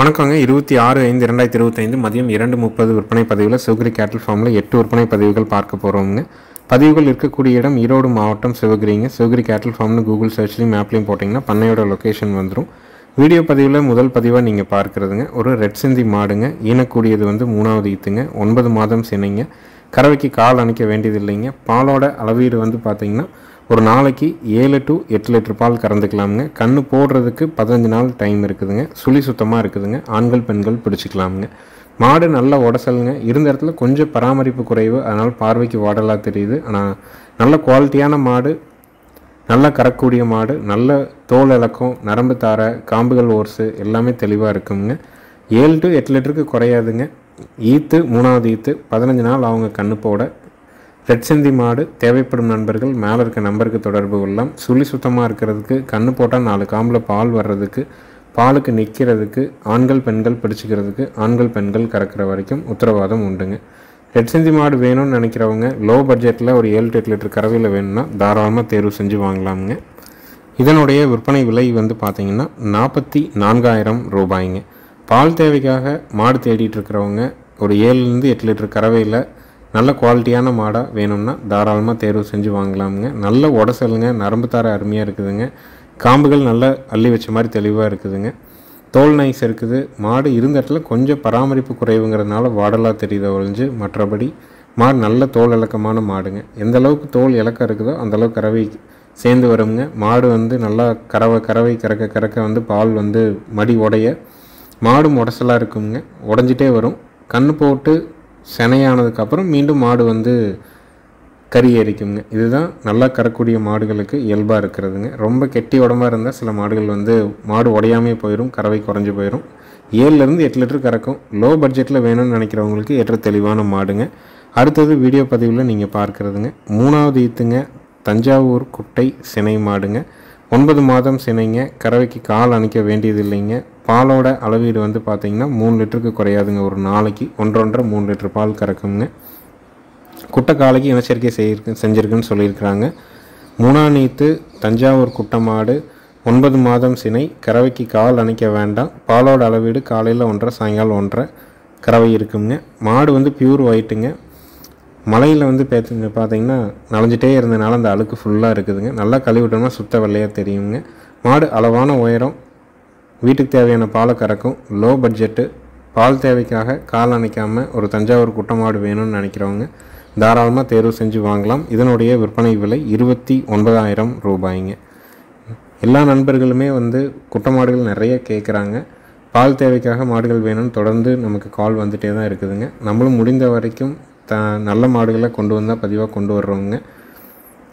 வணக்கங்க 26/5/2025 மதியம் 2:30 விற்பனை பதிவில் சிவகிரி கேட்டில் ஃபார்மில் 8 விற்பனை பதிவுகள் பார்க்க போகிறோங்க. பதிவுகள் இருக்கக்கூடிய இடம் ஈரோடு மாவட்டம் சிவகிரிங்க. சிவகிரி கேட்டில் ஃபார்ம்னு கூகுள் சர்ச்லையும் மேப்லையும் போட்டிங்கன்னா பண்ணையோட லொக்கேஷன் வந்துடும். வீடியோ பதிவில் முதல் பதிவாக நீங்கள் பார்க்குறதுங்க ஒரு ரெட் சிந்தி மாடுங்க. ஈனக்கூடியது 3வது ஈத்துங்க. 9 மாதம் சினைங்க. கறவைக்கு கால் அணைக்க வேண்டியது இல்லைங்க. பாலோட அளவீடு பார்த்தீங்கன்னா ஒரு நாளைக்கு 7 to 8 லிட்டர் பால் கறந்துக்கலாமுங்க. கண்ணு போடுறதுக்கு 15 நாள் டைம் இருக்குதுங்க. சுழி சுத்தமாக இருக்குதுங்க. ஆண்கள் பெண்கள் பிடிச்சிக்கலாமுங்க. மாடு நல்ல உடசலுங்க. இருந்த இடத்துல கொஞ்சம் பராமரிப்பு குறைவு, அதனால் பார்வைக்கு வாடலாக தெரியுது. ஆனால் நல்ல குவாலிட்டியான மாடு, நல்லா கறக்கூடிய மாடு, நல்ல தோல் இலக்கம், நரம்பு தாரை, காம்புகள் ஓர்ஸு எல்லாமே தெளிவாக இருக்குங்க. 7 to 8 லிட்டருக்கு குறையாதுங்க. ஈத்து 3வது ஈத்து 15 நாள் அவங்க கண்ணு போட. ரெட் சிந்தி மாடு தேவைப்படும் நண்பர்கள் மேலே இருக்க நம்பருக்கு தொடர்பு கொள்ளலாம். சுழி சுத்தமாக இருக்கிறதுக்கு, கண்ணு போட்டால் 4 காம்பில் பால் வர்றதுக்கு, பாலுக்கு நிற்கிறதுக்கு, ஆண்கள் பெண்கள் பிடிச்சிக்கிறதுக்கு, ஆண்கள் பெண்கள் கறக்கிற வரைக்கும் உத்தரவாதம் உண்டுங்க. ரெட் சிந்தி மாடு வேணும்னு நினைக்கிறவங்க லோ பட்ஜெட்டில் ஒரு 7 to 8 லிட்டர் கறவையில் வேணும்னா தாராளமாக தேர்வு செஞ்சு வாங்கலாமுங்க. இதனுடைய விற்பனை விலை பார்த்தீங்கன்னா 44,000 ரூபாய்ங்க. பால் தேவைக்காக மாடு தேடிட்டு இருக்கிறவங்க ஒரு 7 to 8 லிட்டர் கறவையில் நல்ல குவாலிட்டியான மாடாக வேணும்னா தாராளமாக தேர்வு செஞ்சு வாங்கலாமுங்க. நல்ல உடசலுங்க. நரம்பு தாரை அருமையாக இருக்குதுங்க. காம்புகள் நல்லா அள்ளி வச்ச மாதிரி தெளிவாக இருக்குதுங்க. தோல் நைஸ் இருக்குது. மாடு இருந்த இடத்துல கொஞ்சம் பராமரிப்பு குறைவுங்கிறதுனால வாடலாக தெரியுத ஒழிஞ்சு மற்றபடி மாடு நல்ல தோல் இலக்கமான மாடுங்க. எந்த அளவுக்கு தோல் இலக்கம் இருக்குதோ அந்தளவுக்கு கறவை சேர்ந்து வருங்க. மாடு நல்லா கறவை கறக்க பால் மடி உடைய மாடும் உடசலாக இருக்குங்க. உடஞ்சிட்டே வரும். கண்ணு போட்டு செனையானதுக்கப்புறம் மீண்டும் மாடு கறி எரிக்குங்க. இதுதான் நல்லா கறக்கூடிய மாடுகளுக்கு இயல்பாக இருக்கிறதுங்க. ரொம்ப கெட்டி உடம்பாக இருந்தால் சில மாடுகள் மாடு உடையாமே போயிடும், கறவை குறைஞ்சி போயிடும். 7 to 8 லிட்டர் கறக்கும். லோ பட்ஜெட்டில் வேணும்னு நினைக்கிறவங்களுக்கு ஏற்ற தெளிவான மாடுங்க. அடுத்தது வீடியோ பதிவில் நீங்கள் பார்க்குறதுங்க 3வது ஈத்துங்க. தஞ்சாவூர் குட்டை சினை மாடுங்க. 9 மாதம் சினைங்க. கறவைக்கு கால் அணைக்க வேண்டியது இல்லைங்க. பாலோட அளவீடு பார்த்தீங்கன்னா 3 லிட்டருக்கு குறையாதுங்க. ஒரு நாளைக்கு 1.5-3 லிட்டர் பால் கறக்குங்க. குட்டை காலைக்கு இனச்சேர்க்கை செஞ்சுருக்குன்னு சொல்லியிருக்கிறாங்க. 3ஆம் ஈத்து தஞ்சாவூர் குட்டை மாடு. 9 மாதம் சினை. கறவைக்கு கால் அணைக்க வேண்டாம். பாலோட அளவீடு காலையில் 1.5 சாயங்காலம் 1.5 கறவை இருக்குங்க. மாடு பியூர் ஒயிட்டுங்க. மலையில் பார்த்தீங்கன்னா நனைஞ்சிட்டே இருந்ததுனால அந்த அழுக்கு ஃபுல்லாக இருக்குதுங்க. நல்லா கழுவிட்டோம்னா சுத்த வெள்ளையாக தெரியுங்க. மாடு அளவான உயரம். வீட்டுக்கு தேவையான பாலை கறக்கும். Low budget. பால் தேவைக்காக கால் அணைக்காமல் ஒரு தஞ்சாவூர் குட்டை மாடு வேணும்னு நினைக்கிறவங்க தாராளமாக தேர்வு செஞ்சு வாங்கலாம். இதனுடைய விற்பனை விலை 29,000 ரூபாய்ங்க. எல்லா நண்பர்களுமே குட்டை மாடுகள் நிறைய கேட்குறாங்க. பால் தேவைக்காக மாடுகள் வேணும்னு தொடர்ந்து நமக்கு கால் வந்துகிட்டே தான் இருக்குதுங்க. நம்மளும் முடிந்த வரைக்கும் நல்ல மாடுகளை கொண்டு வந்தால் பதிவாக கொண்டு வர்றவங்க.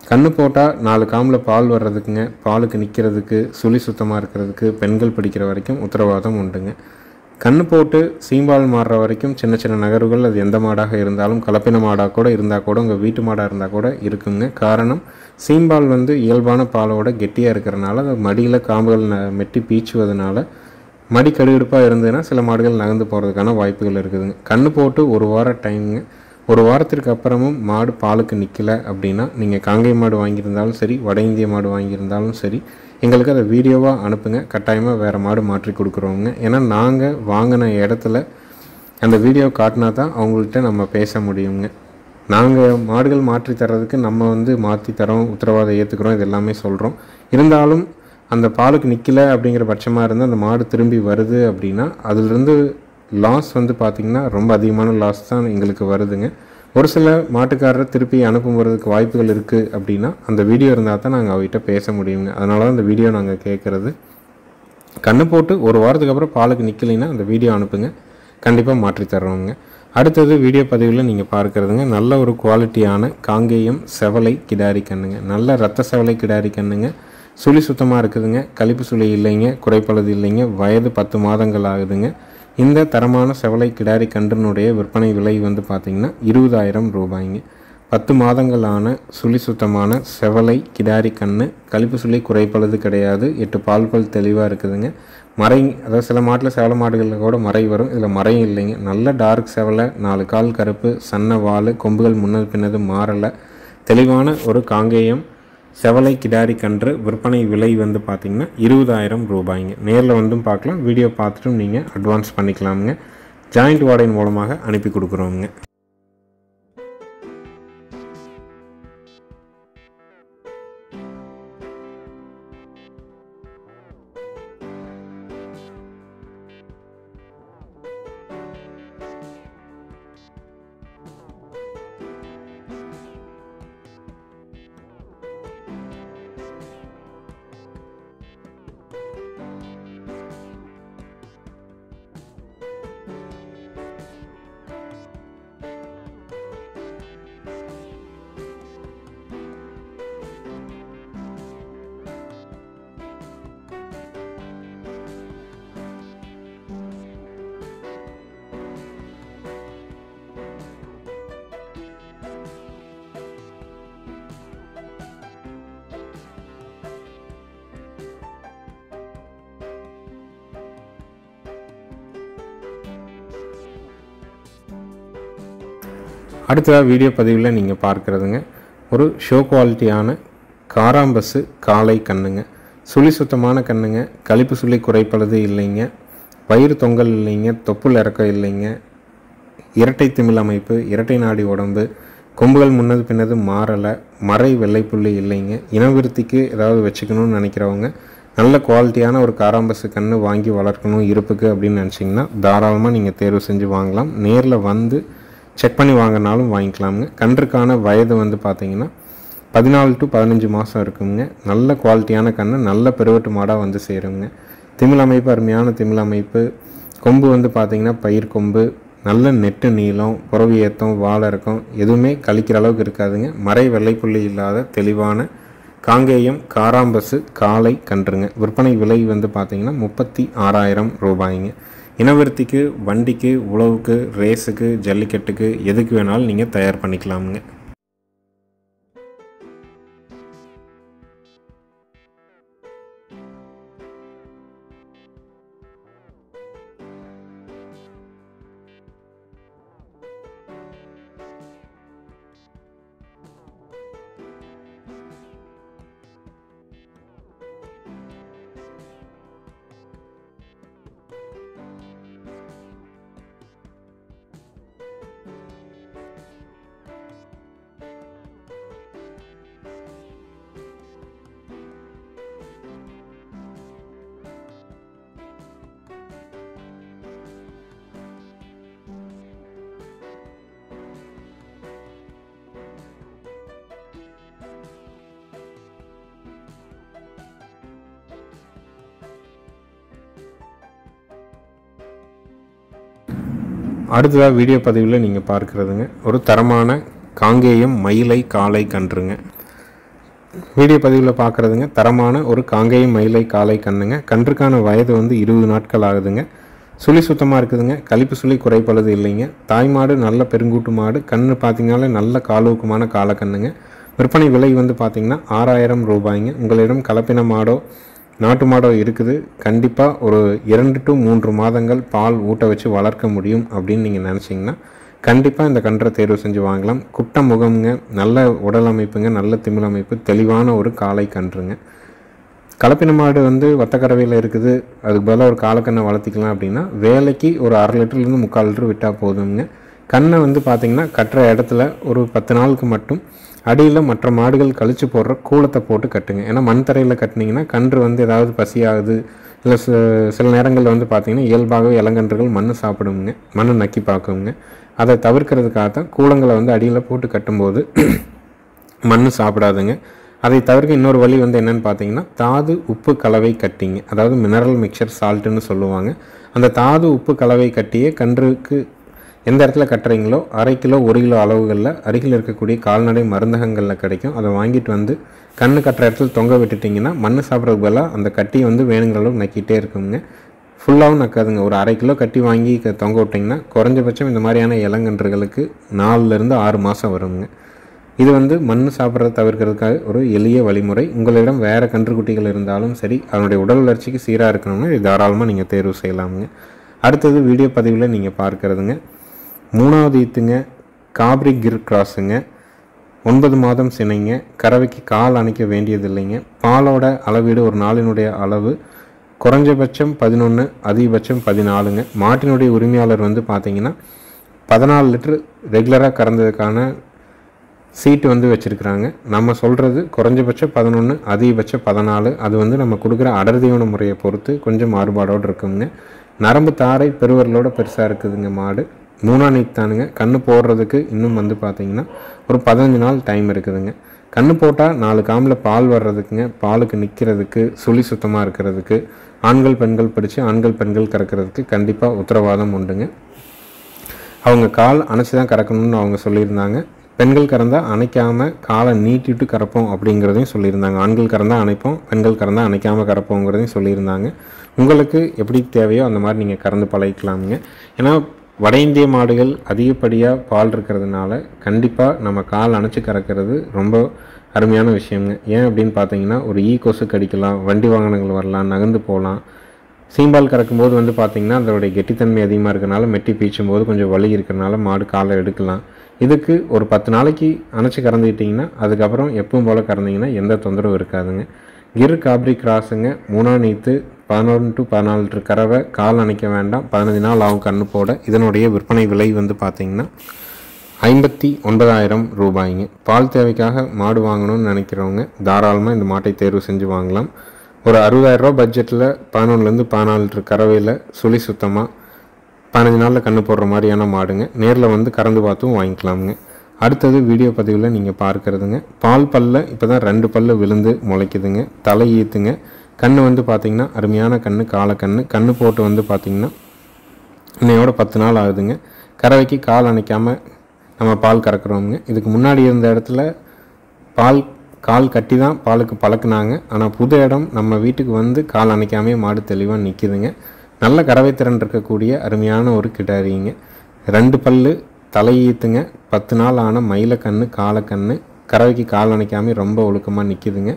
கண்ணு போட்டால் 4 காம்பில் பால் வர்றதுக்குங்க, பாலுக்கு நிற்கிறதுக்கு, சுழி சுத்தமாக இருக்கிறதுக்கு, பெண்கள் பிடிக்கிற வரைக்கும் உத்தரவாதம் உண்டுங்க. கண்ணு போட்டு சீம்பால் மாறுற வரைக்கும் சின்ன சின்ன நகர்வுகள் அது எந்த மாடாக இருந்தாலும், கலப்பின மாடாக கூட இருந்தால் கூட, உங்கள் வீட்டு மாடாக இருந்தால் கூட இருக்குங்க. காரணம் சீம்பால் இயல்பான பாலோட கெட்டியாக இருக்கிறனால அது மடியில் காம்புகள் மெட்டி பீச்சுவதனால மடி கடுகடுப்பாக இருந்ததுன்னா சில மாடுகள் நகர்ந்து போகிறதுக்கான வாய்ப்புகள் இருக்குதுங்க. கண்ணு போட்டு 1 வாரம் டைமுங்க. 1 வாரத்திற்கு அப்புறமும் மாடு பாலுக்கு நிற்கலை அப்படின்னா நீங்கள் காங்கை மாடு வாங்கியிருந்தாலும் சரி, வட இந்திய மாடு வாங்கியிருந்தாலும் சரி, எங்களுக்கு அதை வீடியோவாக அனுப்புங்க. கட்டாயமாக வேறு மாடு மாற்றி கொடுக்குறோங்க. ஏன்னா நாங்கள் வாங்கின இடத்துல அந்த வீடியோ காட்டினா தான் அவங்கள்ட்ட நம்ம பேச முடியுங்க. நாங்கள் மாடுகள் மாற்றி தர்றதுக்கு நம்ம மாற்றி தரோம், உத்தரவாதம் ஏற்றுக்கிறோம், இது எல்லாமே சொல்கிறோம். இருந்தாலும் அந்த பாலுக்கு நிற்கலை அப்படிங்கிற பட்சமாக இருந்தால் அந்த மாடு திரும்பி வருது அப்படின்னா அதிலிருந்து லாஸ் பார்த்திங்கன்னா ரொம்ப அதிகமான லாஸ் தான் எங்களுக்கு வருதுங்க. ஒரு சில மாட்டுக்காரரை திருப்பி அனுப்பும் போகிறதுக்கு வாய்ப்புகள் இருக்குது அப்படின்னா அந்த வீடியோ இருந்தால் தான் நாங்கள் அவகிட்ட பேச முடியுங்க. அதனால தான் அந்த வீடியோ நாங்கள் கேட்குறது. கண்ணு போட்டு 1 வாரத்துக்கு அப்புறம் பாலுக்கு நிற்கலைன்னா அந்த வீடியோ அனுப்புங்க, கண்டிப்பாக மாற்றி தர்றோங்க. அடுத்தது வீடியோ பதிவில் நீங்கள் பார்க்குறதுங்க நல்ல ஒரு குவாலிட்டியான காங்கேயம் செவலை கிடாரி கண்ணுங்க. நல்ல ரத்த செவலை கிடாரி கண்ணுங்க. சுழி சுத்தமாக இருக்குதுங்க. கழிப்பு சுழி இல்லைங்க, குறைப்பழுது இல்லைங்க. வயது 10 மாதங்கள் ஆகுதுங்க. இந்த தரமான செவலை கிடாரி கன்றுனுடைய விற்பனை விலை பார்த்திங்கன்னா 20,000 ரூபாய்ங்க. 10 மாதங்களான சுழி சுத்தமான செவலை கிடாரி கன்று. கழிப்பு சுழி குறைப்பழுது கிடையாது. 8 பால்கள் தெளிவாக இருக்குதுங்க. மறை, அதாவது சில மாட்டில் செவலை மாடுகளில் கூட மறை வரும், இதில் மறையும் இல்லைங்க. நல்ல டார்க் செவலை, 4 கால் கருப்பு, சன்ன வால், கொம்புகள் முன்னது பின்னது மாறலை, தெளிவான ஒரு காங்கேயம் செவலை கிடாரி கன்று விற்பனை விலை வந்து பார்த்திங்கன்னா 20,000 ரூபாய்ங்க. நேரில் வந்தும் பார்க்கலாம், வீடியோ பார்த்துட்டும் நீங்கள் அட்வான்ஸ் பண்ணிக்கலாமுங்க. ஜாயிண்ட் வாடகை மூலமாக அனுப்பி கொடுக்குறோங்க. அடுத்ததாக வீடியோ பதிவில் நீங்கள் பார்க்குறதுங்க ஒரு ஷோ குவாலிட்டியான காராம்பசு காளை கண்ணுங்க. சுழி சுத்தமான கண்ணுங்க. கழிப்பு சுழி குறைப்பளது இல்லைங்க, வயிறு தொங்கல் இல்லைங்க, தொப்புள் இறக்கம் இல்லைங்க, இரட்டை திமிழ் அமைப்பு, இரட்டை நாடி உடம்பு, கொம்புகள் முன்னது பின்னது மாறலை, மறை வெள்ளைப்புள்ளி இல்லைங்க. இனவிருத்திக்கு ஏதாவது வச்சுக்கணும்னு நினைக்கிறவங்க நல்ல குவாலிட்டியான ஒரு காராம்பசு கன்று வாங்கி வளர்க்கணும் இருப்புக்கு அப்படின்னு நினச்சிங்கன்னா தாராளமாக நீங்கள் தேர்வு செஞ்சு வாங்கலாம். நேரில் வந்து செக் பண்ணி வாங்கினாலும் வாங்கிக்கலாமுங்க. கன்றுக்கான வயது வந்து பார்த்திங்கன்னா 14 to 15 மாதம் இருக்குங்க. நல்ல குவாலிட்டியான கன்று, நல்ல பெருவெட்டு மாடாக வந்து சேருங்க. திமிழ் அமைப்பு அருமையான திமிழ் அமைப்பு. கொம்பு வந்து பார்த்திங்கன்னா பயிர் கொம்பு, நல்ல நெட்டு நீளம், புறவி ஏத்தம், வாழை இறக்கம் எதுவுமே கழிக்கிற அளவுக்கு இருக்காதுங்க. மறை வெள்ளைப்புள்ளி இல்லாத தெளிவான காங்கேயம் காராம்பசு காளை கன்றுங்க. விற்பனை விலை வந்து பார்த்திங்கன்னா 36,000 ரூபாய்ங்க. இனவிருத்திக்கு, வண்டிக்கு, உழவுக்கு, ரேஸுக்கு, ஜல்லிக்கட்டுக்கு எதுக்கு வேணாலும் நீங்கள் தயார் பண்ணிக்கலாமுங்க. அடுத்ததாக வீடியோ பதிவில் நீங்கள் பார்க்குறதுங்க ஒரு தரமான காங்கேயம் மயிலை காளை கன்றுங்க. வீடியோ பதிவில் பார்க்குறதுங்க தரமான ஒரு காங்கேயம் மயிலை காளை கன்றுங்க. கன்றுக்கான வயது வந்து 20 நாட்கள் ஆகுதுங்க. சுழி சுத்தமாக இருக்குதுங்க. கழிப்பு சுழி குறைப்பளது இல்லைங்க. தாய் மாடு நல்ல பெருங்கூட்டு மாடு. கன்று பார்த்திங்கனாலே நல்ல காலூக்கமான காளை கன்றுங்க. விற்பனை விலை வந்து பார்த்திங்கன்னா 6,000 ரூபாய்ங்க. உங்களிடம் கலப்பின மாடோ நாட்டு மாடோ இருக்குது, கண்டிப்பாக ஒரு 2 to 3 மாதங்கள் பால் ஊட்ட வச்சு வளர்க்க முடியும் அப்படின்னு நீங்கள் நினச்சிங்கன்னா கண்டிப்பாக இந்த கன்றை தேர்வு செஞ்சு வாங்கலாம். குட்ட முகம்ங்க, நல்ல உடல் அமைப்புங்க, நல்ல திமிழ் அமைப்பு, தெளிவான ஒரு காளை கன்றுங்க. கலப்பின மாடு வந்து வத்தக்கறவையில் இருக்குது, அதுக்கு பதிலாக ஒரு காளைக்கண்ணை வளர்த்திக்கலாம் அப்படின்னா வேலைக்கு ஒரு 1/2 லிட்டர்லேருந்து 3/4 லிட்டர் விட்டால் போதுங்க. கண்ணை வந்து பார்த்திங்கன்னா கட்டுற இடத்துல ஒரு 10 நாளுக்கு மட்டும் அடியில் மற்ற மாடுகள் கழிச்சு போடுற கூலத்தை போட்டு கட்டுங்க. ஏன்னா மண் தரையில் கட்டினீங்கன்னா கன்று வந்து ஏதாவது பசியாகுது, இல்லை சில நேரங்களில் வந்து பார்த்திங்கன்னா இயல்பாகவே இளங்கன்றுகள் மண் சாப்பிடுங்க, மண்ணை நக்கி பார்க்குங்க. அதை தவிர்க்கிறதுக்காகத்தான் கூலங்களை வந்து அடியில் போட்டு கட்டும்போது மண் சாப்பிடாதுங்க. அதை தவிர்க்க இன்னொரு வழி வந்து என்னென்னு பார்த்தீங்கன்னா தாது உப்பு கலவை கட்டிங்க, அதாவது மினரல் மிக்சர் சால்ட்டுன்னு சொல்லுவாங்க. அந்த தாது உப்பு கலவை கட்டியே கன்றுக்கு எந்த இடத்துல கட்டுறீங்களோ 1/2 கிலோ 1 கிலோ அளவுகளில் அருகில் இருக்கக்கூடிய கால்நடை மருந்தகங்களில் கிடைக்கும். அதை வாங்கிட்டு வந்து கன்று கட்டுற இடத்துல தொங்க விட்டுட்டிங்கன்னா மண் சாப்பிட்றதுக்கு பதிலாக அந்த கட்டியை வந்து வேணுங்கிற அளவுக்கு நக்கிட்டே இருக்குங்க. ஃபுல்லாகவும் நக்காதுங்க. ஒரு 1/2 கிலோ கட்டி வாங்கி தொங்க விட்டிங்கன்னா குறைஞ்சபட்சம் இந்த மாதிரியான இளங்கன்றுகளுக்கு 4லேருந்து 6 மாதம் வருங்க. இது வந்து மண் சாப்பிட்றத தவிர்க்கிறதுக்காக ஒரு எளிய வழிமுறை. உங்களிடம் வேறு கன்றுக்குட்டிகள் இருந்தாலும் சரி, அதனுடைய உடல் வளர்ச்சிக்கு சீராக இருக்கணும்னா இது தாராளமாக நீங்கள் தேர்வு செய்யலாமுங்க. அடுத்தது வீடியோ பதிவில் நீங்கள் பார்க்குறதுங்க 3வது ஈத்துங்க காப்ரி கிர் கிராஸுங்க. 9 மாதம் சினைங்க. கறவைக்கு கால் அணைக்க வேண்டியதில்லைங்க. பாலோட அளவீடு ஒரு நாளினுடைய அளவு குறைஞ்சபட்சம் 11, அதிகபட்சம் 14ங்க. மாட்டினுடைய உரிமையாளர் வந்து பார்த்திங்கன்னா 14 லிட்டர் ரெகுலராக கறந்ததுக்கான சீட்டு வந்து வச்சுருக்குறாங்க. நம்ம சொல்கிறது குறைஞ்சபட்சம் 11, அதிகபட்சம் 14. அது வந்து நம்ம கொடுக்குற அடர்தீவன முறையை பொறுத்து கொஞ்சம் மாறுபாடோடு இருக்குங்க. நரம்பு தாரை பெருவர்களோட பெருசாக இருக்குதுங்க. மாடு 3ஆம் நீத்து தானுங்க. கன்று போடுறதுக்கு இன்னும் வந்து பார்த்திங்கன்னா ஒரு 15 நாள் டைம் இருக்குதுங்க. கன்று போட்டால் 4 காமில் பால் வர்றதுக்குங்க, பாலுக்கு நிற்கிறதுக்கு, சுழி சுத்தமாக இருக்கிறதுக்கு, ஆண்கள் பெண்கள் படித்து ஆண்கள் பெண்கள் கறக்கிறதுக்கு கண்டிப்பாக உத்தரவாதம் உண்டுங்க. அவங்க கால் அணைச்சி தான் கறக்கணும்னு அவங்க சொல்லியிருந்தாங்க. பெண்கள் கறந்தால் அணைக்காமல் காலை நீட்டிட்டு கறப்போம் அப்படிங்கிறதையும் சொல்லியிருந்தாங்க. ஆண்கள் கறந்தால் அணைப்போம், பெண்கள் கறந்தால் அணைக்காமல் கறப்போங்கிறதையும் சொல்லியிருந்தாங்க. உங்களுக்கு எப்படி தேவையோ அந்த மாதிரி நீங்கள் கறந்து பழகிக்கலாமுங்க. ஏன்னா வட இந்திய மாடுகள் அதிகப்படியாக பால் இருக்கிறதுனால கண்டிப்பாக நம்ம கால் அணைச்சி கறக்கிறது ரொம்ப அருமையான விஷயங்க. ஏன் அப்படின்னு பார்த்தீங்கன்னா ஒரு கொசு கடிக்கலாம், வண்டி வாகனங்கள் வரலாம், நகர்ந்து போகலாம். சீம்பால் கறக்கும்போது வந்து பார்த்திங்கன்னா அதோடைய கெட்டித்தன்மை அதிகமாக இருக்கிறனால மெட்டி பீச்சும் போது கொஞ்சம் வலி இருக்கிறனால மாடு காலை எடுக்கலாம். இதுக்கு ஒரு 10 நாளைக்கு அணைச்சி கறந்துக்கிட்டிங்கன்னா அதுக்கப்புறம் எப்பவும் போல் கறந்தீங்கன்னா எந்த தொந்தரவும் இருக்காதுங்க. கிர் காப்ரி கிராஸுங்க. 3ஆம் நீத்து 11 to 14 லிட்டர் கறவை, கால் அணைக்க வேண்டாம், 15 நாள் ஆகும் கன்று போட. இதனுடைய விற்பனை விலை வந்து பார்த்திங்கன்னா 59,000 ரூபாய்ங்க. பால் தேவைக்காக மாடு வாங்கணும்னு நினைக்கிறவங்க தாராளமாக இந்த மாட்டை தேர்வு செஞ்சு வாங்கலாம். ஒரு 60,000 ரூபா பட்ஜெட்டில் 11 to 14 லிட்டர் கறவையில் சுழி சுத்தமாக 15 நாளில் கன்று போடுற மாதிரியான மாடுங்க. நேரில் வந்து கறந்து பார்த்தும் வாங்கிக்கலாமுங்க. அடுத்தது வீடியோ பதிவில் நீங்கள் பார்க்குறதுங்க பால் பல்ல இப்போ தான் 2 பல்ல விழுந்து முளைக்குதுங்க. தலை ஈத்துங்க. கன்று வந்து பார்த்திங்கன்னா அருமையான கன்று, காலக்கன்று. கன்று போட்டு வந்து பார்த்திங்கன்னா இன்னையோட 10 நாள் ஆகுதுங்க. கறவைக்கு கால் அணைக்காமல் நம்ம பால் கறக்குறோமுங்க. இதுக்கு முன்னாடி இருந்த இடத்துல கால் கட்டி தான் பாலுக்கு பழக்குனாங்க. ஆனால் புது இடம் நம்ம வீட்டுக்கு வந்து கால் அணைக்காமே மாடு தெளிவாக நிற்கிதுங்க. நல்ல கறவை திறன் இருக்கக்கூடிய அருமையான ஒரு கிடாரிங்க. 2 பல்லு, தலையீத்துங்க. 10 நாள் ஆன மயிலக்கன்று, காலக்கன்று. கறவைக்கு கால் அணைக்காமல் ரொம்ப ஒழுக்கமாக நிற்கிதுங்க.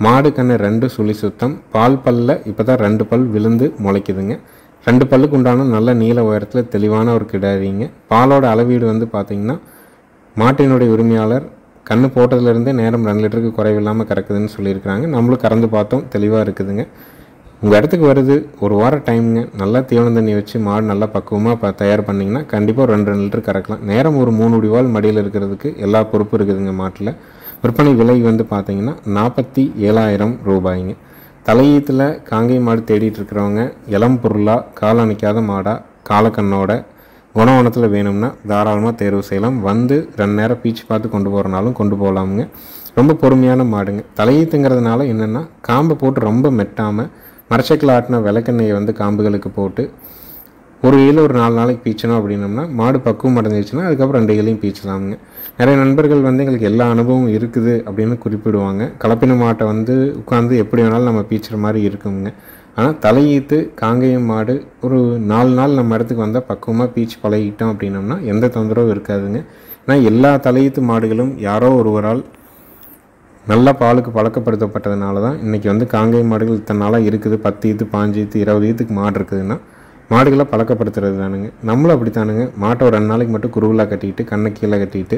மாடு கன்று 2 சுழி சுத்தம். பால் பல்ல இப்போ தான் 2 பல் விழுந்து முளைக்குதுங்க. 2 பல்லுக்கு உண்டான நல்ல நீள உயரத்தில் தெளிவான ஒரு கிடாரிங்க. பாலோட அளவீடு வந்து பார்த்திங்கன்னா மாட்டினுடைய உரிமையாளர் கன்று போட்டதுலேருந்தே நேரம் 2 லிட்டருக்கு குறைவில்லாமல் கறக்குதுன்னு சொல்லியிருக்கிறாங்க. நம்மளும் கறந்து பார்த்தோம், தெளிவாக இருக்குதுங்க. உங்கள் இடத்துக்கு வருது, ஒரு வாரம் டைமுங்க. நல்லா தீவன தண்ணி வச்சு மாடு நல்லா பக்குவமாக தயார் பண்ணிங்கன்னா கண்டிப்பாக 2 லிட்டர் கறக்கலாம். நேரம் ஒரு 3 முடிவால் மடியில் இருக்கிறதுக்கு எல்லா பொறுப்பும் இருக்குதுங்க மாட்டில். விற்பனை விலை வந்து பார்த்திங்கன்னா 47,000 ரூபாய்ங்க. தலையீத்தில் காங்கை மாடு தேடிட்டு இருக்கிறவங்க இளம் பொருளாக கால் அணைக்காத மாடாக காலக்கண்ணோட குணவனத்தில் வேணும்னா தாராளமாக தேர்வு செய்யலாம். வந்து 2 நேரம் பீச்சு பார்த்து கொண்டு போகிறனாலும் கொண்டு போகலாமுங்க. ரொம்ப பொறுமையான மாடுங்க. தலையீத்துங்கிறதுனால என்னென்னா காம்பை போட்டு ரொம்ப மெட்டாமல் மரச்சக்கில் ஆட்டின விளக்கெண்ணெயை வந்து காம்புகளுக்கு போட்டு ஒரு ஒரு 4 நாளைக்கு பீச்சணும் அப்படின்னோம்னா மாடு பக்குவம் அடைஞ்சிச்சுன்னா அதுக்கப்புறம் 2 ஈலையும் பீச்சலாமுங்க. நிறைய நண்பர்கள் வந்து எங்களுக்கு எல்லா அனுபவமும் இருக்குது அப்படின்னு குறிப்பிடுவாங்க. கலப்பின மாட்டை வந்து உட்காந்து எப்படி வேணாலும் நம்ம பீச்சுற மாதிரி இருக்குங்க. ஆனால் தலையீத்து காங்கேயம் மாடு ஒரு 4 நாள் நம்ம இடத்துக்கு வந்தால் பக்குவமாக பீச்சு பழகிட்டோம் அப்படின்னோம்னா எந்த தொந்தரவும் இருக்காதுங்க. ஏன்னா எல்லா தலையீத்து மாடுகளும் யாரோ ஒருவரால் நல்லா பாலுக்கு பழக்கப்படுத்தப்பட்டதுனால தான் இன்றைக்கி வந்து காங்கேயம் மாடுகள் இத்தனை நாளாக இருக்குது. 10 ஈத்து 5 ஈத்து 20 ஈத்துக்கு மாடு இருக்குதுன்னா மாடுகளை பழக்கப்படுத்துறது தானுங்க. நம்மளும் அப்படி தானுங்க. மாட்டை ஒரு 2 நாளைக்கு மட்டும் குருவிலாக கட்டிக்கிட்டு கண்ணை கீழே கட்டிக்கிட்டு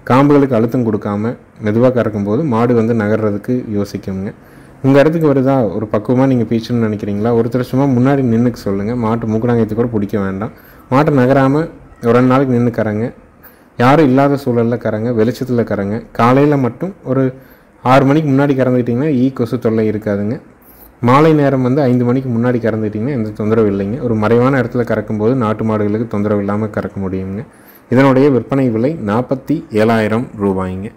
காம்புகளுக்கு அழுத்தம் கொடுக்காமல் மெதுவாக கறக்கும்போது மாடு வந்து நகர்றதுக்கு யோசிக்குங்க. உங்கள் இடத்துக்கு வருதா ஒரு பக்குவமாக நீங்கள் பீச்சணும்னு நினைக்கிறீங்களா, ஒருத்தர் சும்மா முன்னாடி நின்றுக்கு சொல்லுங்கள். மாட்டு மூக்கடாங்கத்து கூட பிடிக்க வேண்டாம். மாட்டை நகராமல் ஒரு 2 நாளைக்கு நின்று கறங்க. யாரும் இல்லாத சூழலில் கறங்க, வெளிச்சத்தில் கறங்க. காலையில் மட்டும் ஒரு 6 மணிக்கு முன்னாடி கறந்துக்கிட்டிங்கன்னா கொசு தொல்லை இருக்காதுங்க. மாலை நேரம் வந்து 5 மணிக்கு முன்னாடி கறந்துக்கிட்டிங்கன்னா எந்த தொந்தரவு இல்லைங்க. ஒரு மறைவான இடத்துல கறக்கும்போது நாட்டு மாடுகளுக்கு தொந்தரவு இல்லாமல் கறக்க முடியுங்க. இதனுடைய விற்பனை விலை 47,000 ரூபாய்ங்க.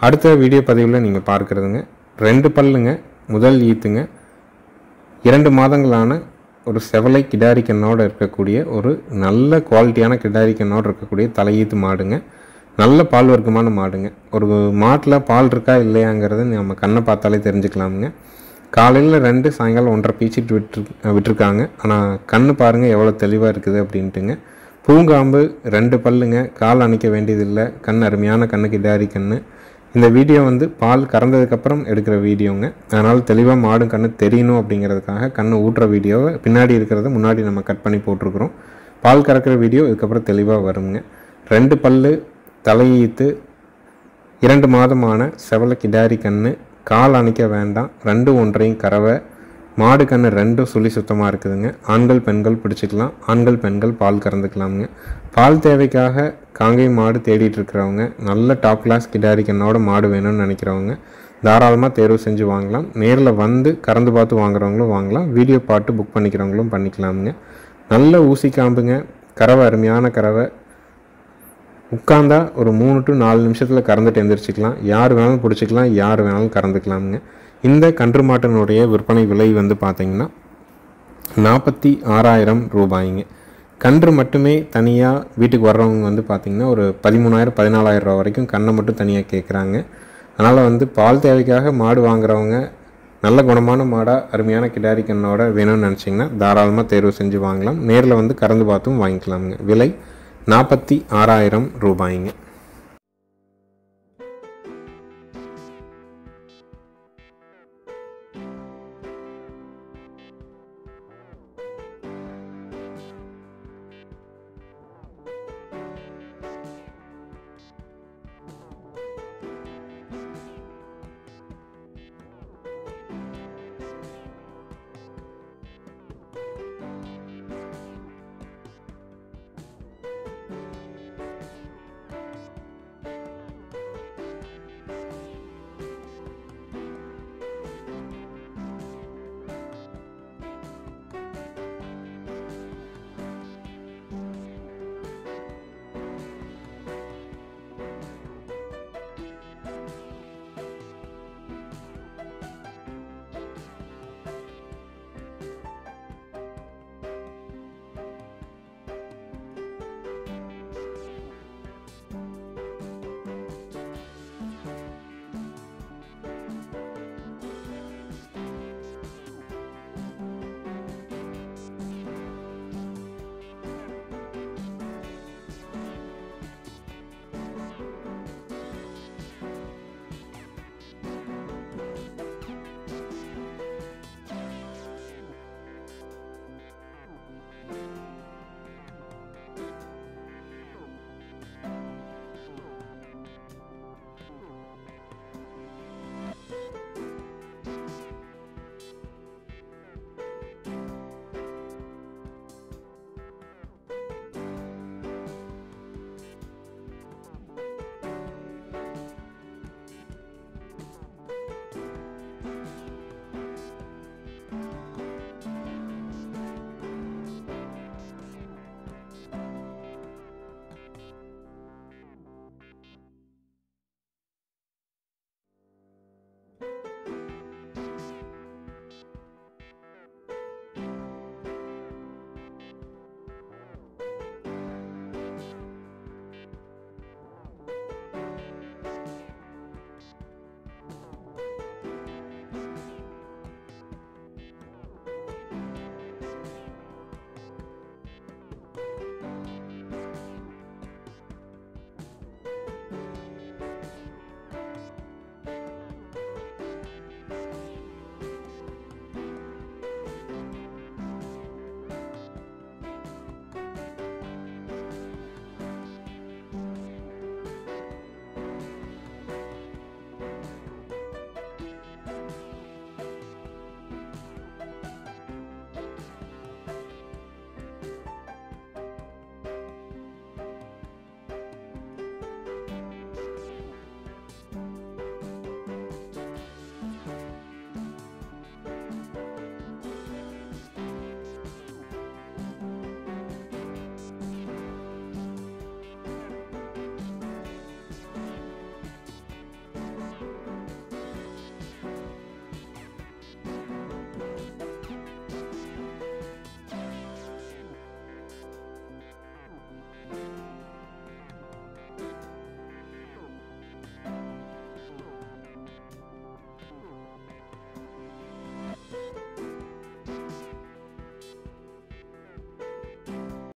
அடுத்த வீடியோ பதிவில் நீங்கள் பார்க்குறதுங்க 2 பல்லுங்க, முதல் ஈத்துங்க, 2 மாதங்களான ஒரு செவலை கிடாரி கண்ணோடு இருக்கக்கூடிய ஒரு நல்ல குவாலிட்டியான கிடாரி கண்ணோடு இருக்கக்கூடிய தலையீத்து மாடுங்க. நல்ல பால் வர்க்கமான மாடுங்க. ஒரு மாட்டில் பால் இருக்கா இல்லையாங்கிறது நம்ம கண்ணை பார்த்தாலே தெரிஞ்சுக்கலாமுங்க. காலையில் 2, சாயங்காலம் 1.5 பீச்சிட்டு விட்டுருக்காங்க. ஆனால் கண்ணு பாருங்கள் எவ்வளோ தெளிவாக இருக்குது அப்படின்ட்டுங்க. பூங்காம்பு, 2 பல்லுங்க, கால் அணைக்க வேண்டியதில்லை. கண் அருமையான கண்ணு, கிடாரி கண்ணு. இந்த வீடியோ வந்து பால் கறந்ததுக்கப்புறம் எடுக்கிற வீடியோங்க. அதனால் தெளிவாக மாடும் கண்ணு தெரியணும் அப்படிங்கிறதுக்காக கண்ணு ஊட்டுற வீடியோவை பின்னாடி இருக்கிறத முன்னாடி நம்ம கட் பண்ணி போட்டிருக்கிறோம். பால் கறக்கிற வீடியோ இதுக்கப்புறம் தெளிவாக வருங்க. 2 பல்லு, தலையீத்து, 2 மாதமான செவலை கிடாரி கண்ணு, கால் அணைக்க வேண்டாம். 2 ஒன்றையும் கறவை, மாடு கண்ணு 2 சுழி சுத்தமாக இருக்குதுங்க. ஆண்கள் பெண்கள் பிடிச்சிக்கலாம். ஆண்கள் பெண்கள் பால் கறந்துக்கலாமுங்க. பால் தேவைக்காக காங்கை மாடு தேடிட்டு இருக்கிறவங்க, நல்ல டாப் கிளாஸ் கிடாரி கண்ணோட மாடு வேணும்னு நினைக்கிறவங்க தாராளமாக தேர்வு செஞ்சு வாங்கலாம். நேரில் வந்து கறந்து பார்த்து வாங்குறவங்களும் வாங்கலாம். வீடியோ பார்த்து புக் பண்ணிக்கிறவங்களும் பண்ணிக்கலாமுங்க. நல்ல ஊசி காம்புங்க, கறவை அருமையான கறவை. உட்காந்தா ஒரு 3 to 4 நிமிஷத்தில் கறந்துட்டு எழுந்திரிச்சிக்கலாம். யார் வேணாலும் பிடிச்சிக்கலாம், யார் வேணாலும் கறந்துக்கலாமுங்க. இந்த கன்று மாட்டினுடைய விற்பனை விலை வந்து பார்த்திங்கன்னா 46,000 ரூபாய்ங்க. கன்று மட்டுமே தனியாக வீட்டுக்கு வர்றவங்க வந்து பார்த்திங்கன்னா ஒரு 13,000 14,000 ரூபா வரைக்கும் கண்ணை மட்டும் தனியாக கேட்குறாங்க. அதனால் வந்து பால் தேவைக்காக மாடு வாங்குறவங்க நல்ல குணமான மாடாக அருமையான கிடாரி கண்ணோட வேணும்னு நினச்சிங்கன்னா தாராளமாக தேர்வு செஞ்சு வாங்கலாம். நேரில் வந்து கறந்து பார்த்தும் வாங்கிக்கலாமுங்க. விலை 46,000 ரூபாய்ங்க.